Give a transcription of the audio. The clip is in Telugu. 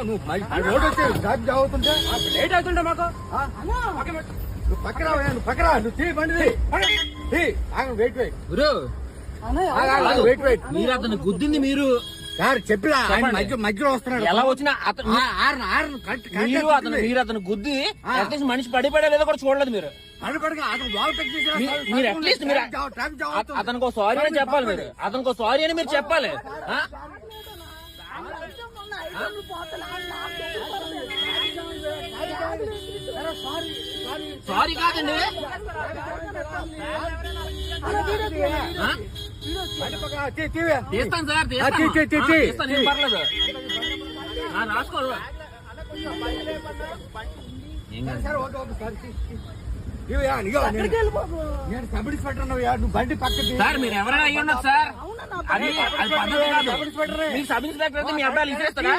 నువ్వు రోడ్ వచ్చి ట్రాఫిక్ జామ్ అవుతుంటే లేట్ అవుతుంటే మాకు నువ్వు పక్కరా నువ్వు తీ బండి వెయిట్ గురు వెయిట్ మీరు అతను గుద్దింది మీరు సార్ చెప్పిరా మధ్యలో వస్తున్నాడు ఎలా వచ్చినా అతను మీరు అతను గుద్ది అట్లీస్ట్ మనిషి పడిపోయా లేదో కూడా చూడలేదు మీరు. మీరు అట్లీస్ట్ మీరు అతనికి సారీ అని చెప్పాలి. మీరు అతనికి సారీ అని మీరు చెప్పాలి. సారీ కాదండి, తీస్తాను సార్, తీస్తాను, ఏం పర్లేదు, రాసుకో. నేను సబ్ ఇన్స్పెక్టర్ నువ్వు బండి పక్కకి సార్. మీరు ఎవరైనా అయ్యి ఉండదు సార్, అది పద్ధతి కాదు. మీరు సబ్ ఇన్స్పెక్టర్ అయితే మీ అబ్బాయిలు ఇచ్చేస్తారా?